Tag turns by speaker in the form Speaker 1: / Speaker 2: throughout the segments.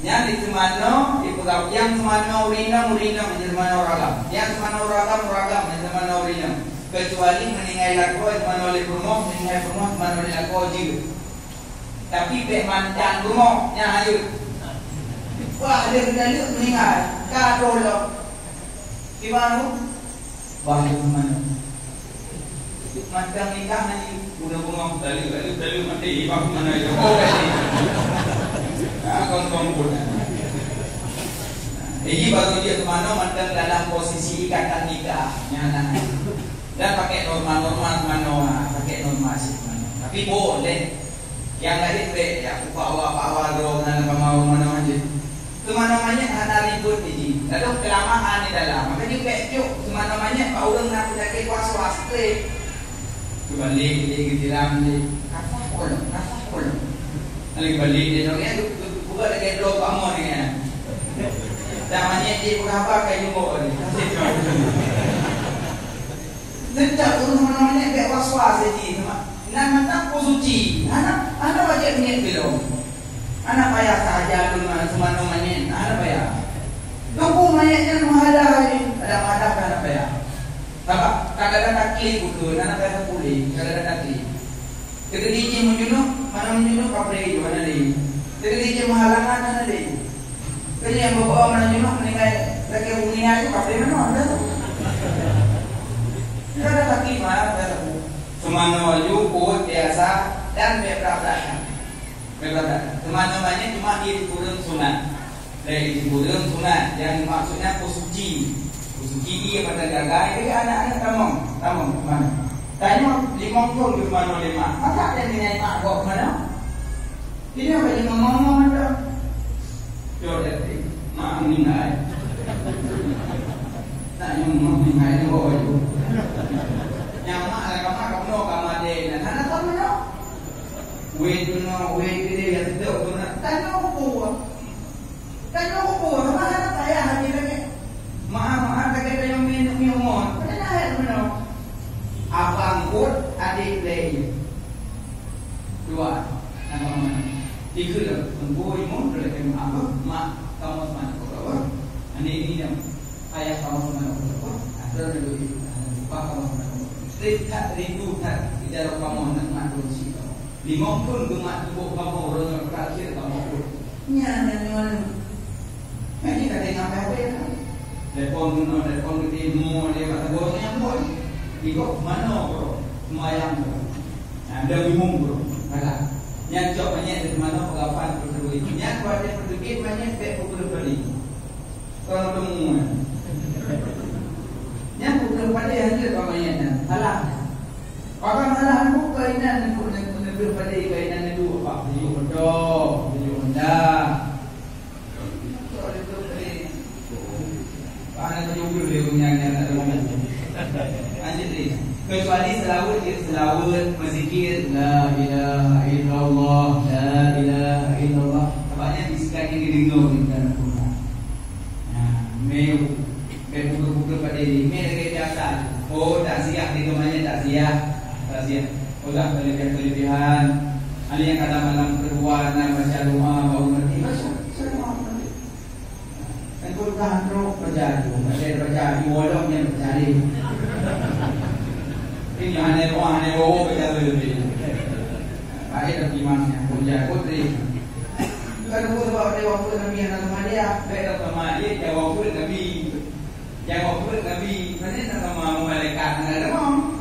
Speaker 1: Yang di semano yang semano urinam di semano ragam. Yang semano ragam di semano urinam. Kecuali meninggal laku semano oleh rumah, meninggal rumah semano oleh laku jiu. Tapi pek mancan rumah nya ayu. Wah, dia kena meninggal. Kado lo. Gimana? Wah, mana? Macam nikah nanti udah bunga tali mati ibu mana itu? Oh, kong pun. Ini baru dia kemana macam dalam posisi ikatan nikah, nyana. Dan pakai norma mana, pakai norma sih mana. Tapi boleh. Yang lain be ya bawa dong dan mau mana aja. Kemana-mana ada ribut ini. Lalu kelamaan di dalam. Maka juga cuk kemana-mana kau orang nak penyakit was-was tu. Kembali di dalam ni. Kafah kolom. Lalu kembali dia orang tu bukan lagi dua kamu ni kan. Namanya dia berapa kayu mau ni. Sejak tu mana-mana be was-was ini. Nak mata suci. Anak baca niat belum. Anak payah saja rumah semua namanya. Anak payah. Tunggu mayatnya menghadap. Ada anak payah. Bapak kadang-kadang takli betul. Anak payah pulih. Kadang-kadang takli. Ketika menjunuh, mana menjunuh kapre mana lagi. Ketika menghalangan mana lagi. Ketika yang bawa mana menjunuh meninggal lagi unia itu kapre mana ada tu. Kadang takli mana ada tu. Semua waju kuat biasa dan beberapa. Teman-temannya cuma di turun sunat. Dari turun sunat yang maksudnya kusuci. Kusuci dia pada gagai. Jadi anak-anak tamong mana? Tanya 50 di mana 5. Masa ada nilai mak bawa mana? Ini apa yang ngomong ada? Coba lihat. Mak meninggal. Tak yang meninggal ni bawa itu. Yang mak kamu kamade. Anak kamu mana? Wait dia yang sedap tu nak tanya apa? Mana saya hati lagi? Maaf tak ada yang minum. Mana nak minum? Abang kot adik lagi. Dua, nama tiga lah. Tunggu imun boleh tengok abang, mak kamu mana kau? Ini yang ayah kamu mana kau? Ada dulu lupa kamu mana kau? Serikat rindu tak di dalam kamu nak makan si kau. 50 gemak tubuh kamu orang terakhir kamu pun. Nyana mana? Ini tak ada apa-apa kan? Telepon ketemu dia kata bos yang boy. Ikut mana bro? Semayang bro. Ada bingung bro. Kalah. Yang cok banyak di mana pengapan berdua. Yang kuat yang berdua banyak tak pukul balik. Kalau temu. Yang pukul balik hanya kau banyaknya. Halah. Orang halah aku kainan pada kainan itu apa? Tujuh bodoh, tujuh hendak. Anak tujuh dia punya ada momen. Lanjut ni. Kecuali selawat berzikir la ilaha illallah, la ilaha illallah. Tampaknya bisikan ini didengar di dalam Quran. Meu buka pada ini. Meu lagi biasa. Oh tak siap di rumahnya tak siap. Udah kelebihan. Ada yang kadang malam kedua nak baca doa baru ngerti. Kan kau tahan teruk baca di wodoknya bercari. Ini hanya doa baca lebih. Baik tak imamnya baca putri. Kalau kau bawa dia waktu Nabi yang nama dia, baik nama dia jawab pun Nabi. Mana nama malaikat ada demam.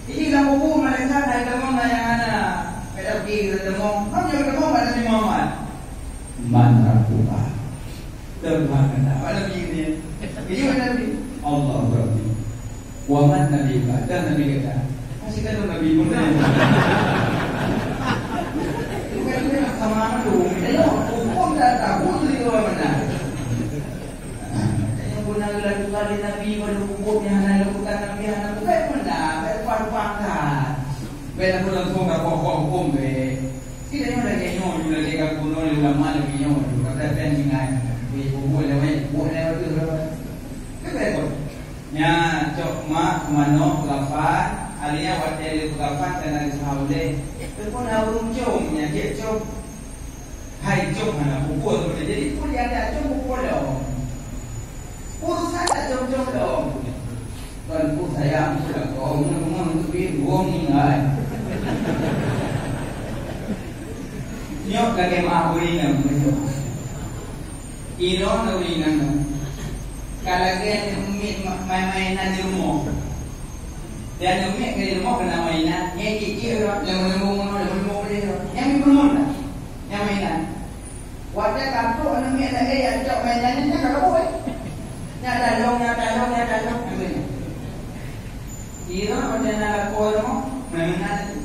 Speaker 1: Ini dah buku malaikat ada demam yang ada. Pada pergi ke demam. Kau jangan demam pada Nabi Muhammad. Mana Tuhan? Tuhan kata pada begini. Ini mana Nabi? Allah berarti. Waman Nabi kata Nabi kata. Masih kata Nabi pun. Bukan dia sama tu. Hukum dah tahu tu mana. Guna lagu kali Nabi pada hukumnya hanya lakukan Nabi hanya bukan benda berpangkat. Bela pun langsung tak hukum be. Kita ni ada kenyo juga jika kuno ulama lagi kenyo juga kata pengingat. Buat lewat tu. Kebetul. Nya cok mak mano pelafan alia hotel pelafan dan sahaule. Pun harum jom nya cok. Hai cok mana pukul jadi pun lagi mahurinam. Ino na urinam. Kalagyan mainan di rumah. Dan umi ke rumah kena mainan. Yang kiki lemu yang bermula. Yang mainan. Wadah kartu umi ada ajak mainannya kalau boleh. Nyata dong. Ino ada nak kono mainan.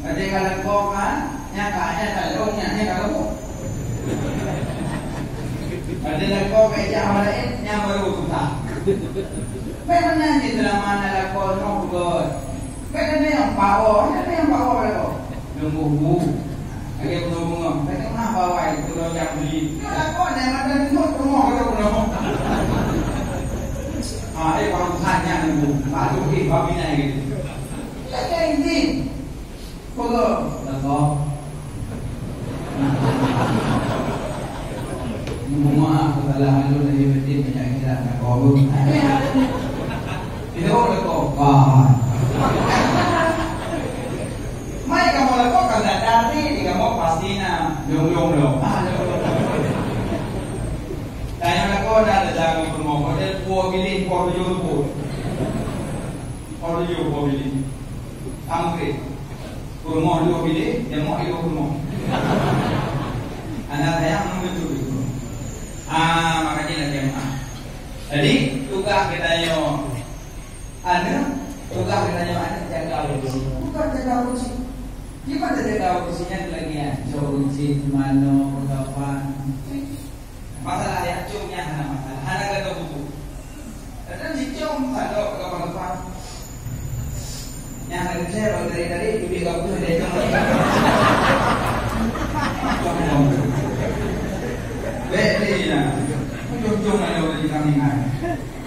Speaker 1: Ada kalau kau kan, nyata dong kalau. Ada lagu kerja lain yang baru tak. Memang nanti drama lagu nongol. Memang yang power lagu. Nunggu. Lagi nunggu. Tapi mana bawa itu lo yang beli. Lagu ni macam semua kalau nongol. Orang tanya nunggu. Baru babi naik gitu. Lagi ini. Kalau lagu. Maaf kesalahan lu dari masjid banyak kira nak kau. Itu orang kau. Mai kamu lakukan kalau dari kamu pasti nak jong lo. Tanya lakukan ada jangan bermohon. Ada buah bilik korjo tu. Korjo bilik. Amri. Bermohon dua bilik, dia mau ikut bermohon. Anak saya mengeju. Makanya lagi jadi tugas kita yo tugas kita yo ada jaga kursi. Bukan jaga kursi. Gimana jaga kursinya lagi ya? Kursi mano kapan? Masalah ya cumnya hana masalah. Hana kata buku. Dan cicom ada kapan? Yang ada saya dari ibu kamu dari kamu. Beri lah, ujung ada orang kami ada.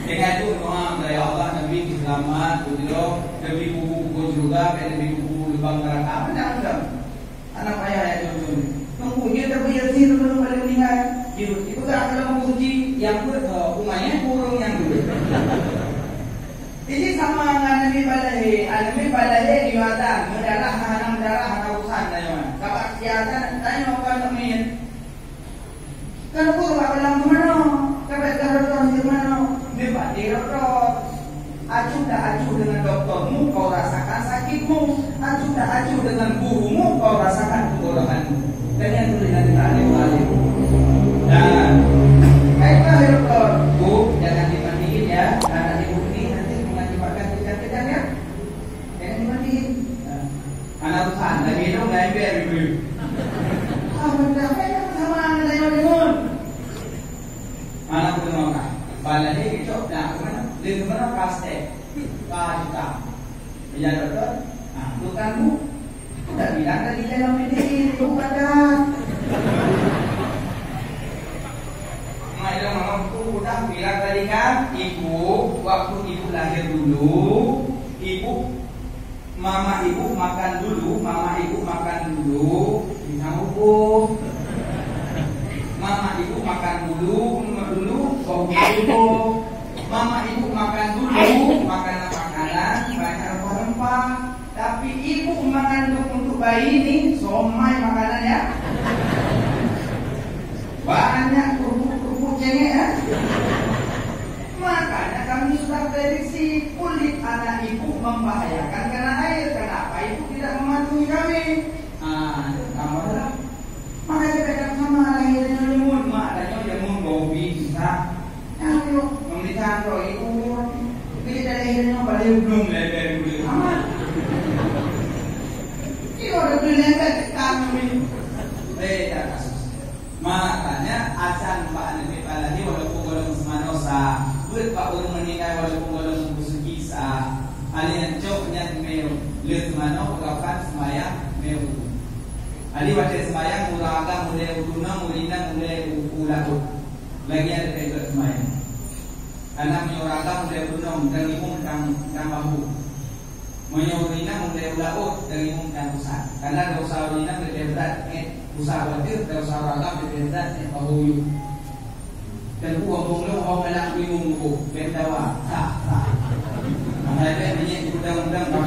Speaker 1: Dengan itu doa dari Allah Nabi selamat, beliau Nabi buku juga, Nabi buku lubang neraka. Benar. Anak ayah yang ujung. Tunggu dia terbayar sih belum ada meninggal. Ibu tak ada menguji yang umumnya kurung yang dulu. Ini sama dengan Nabi Balahi diwadah mendarah urusan tanya. Kapak siasat tanya apa namanya? Kalau pun dalam mana, kalau di mana, memang dia acuh dengan doktormu, kau rasakan sakitmu, acuh dengan gurumu, kau rasakan kebodohanmu. Dan yang tulisan kita alim. Dan kaitan doktor, bu, jangan dimandiin ya, karena ibu ini nanti mengakibatkan kecantikan ya, jangan dimandiin. Anak usaha, lagi minum, lagi biar ibu. Mana pun orang, balai itu nak mana, lingkungan plastik, kaca, ya doktor, bukanmu, sudah bilang tadi dalam ini, bukan dah. Macam orang tu sudah bilang tadi kan, ibu, waktu ibu lahir dulu, mama ibu makan dulu, bisa hukum. Mama ibu makan dulu, kau dulu. Mama ibu makan dulu, makanan banyak rempah-rempah. Tapi ibu mengandung untuk bayi ini, somai makanan ya. Banyak kerupuk cengek ya. Makanya kami sudah prediksi kulit anak ibu membahayakan karena air. Kenapa ibu tidak mematuhi kami? Kamu adalah. Makanya kadang sama lahirnya lemut, maknanya lemut bobi bisa. Ayo, memberikan roh ibu. Bila dah lahirnya balik belum lebar boleh amat. Ini orang boleh lebar kami. Beda kasus. Makanya acan Pak Nabi Balahi walaupun golong semanosa, berpak orang meninggal walaupun golong busuk kisah. Alian coknya meo, lihat semano kapan semaya meo. Ali baca sembahyang mulaga mulai uduna mulina mulai ulahu. Lagi ada kaitan sembahyang. Anak menyuraga mulai uduna dan imum dan bahu. Menyurina mulai ulahu dan imum dan pusat. Karena dosa urina lebih berat pusat wadir, dosa uraga lebih berat bahu. Dan buang lo orang anak imum ko bendawa. Ada banyak undang-undang kau.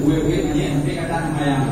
Speaker 1: uwe-uwe, nanti kata yang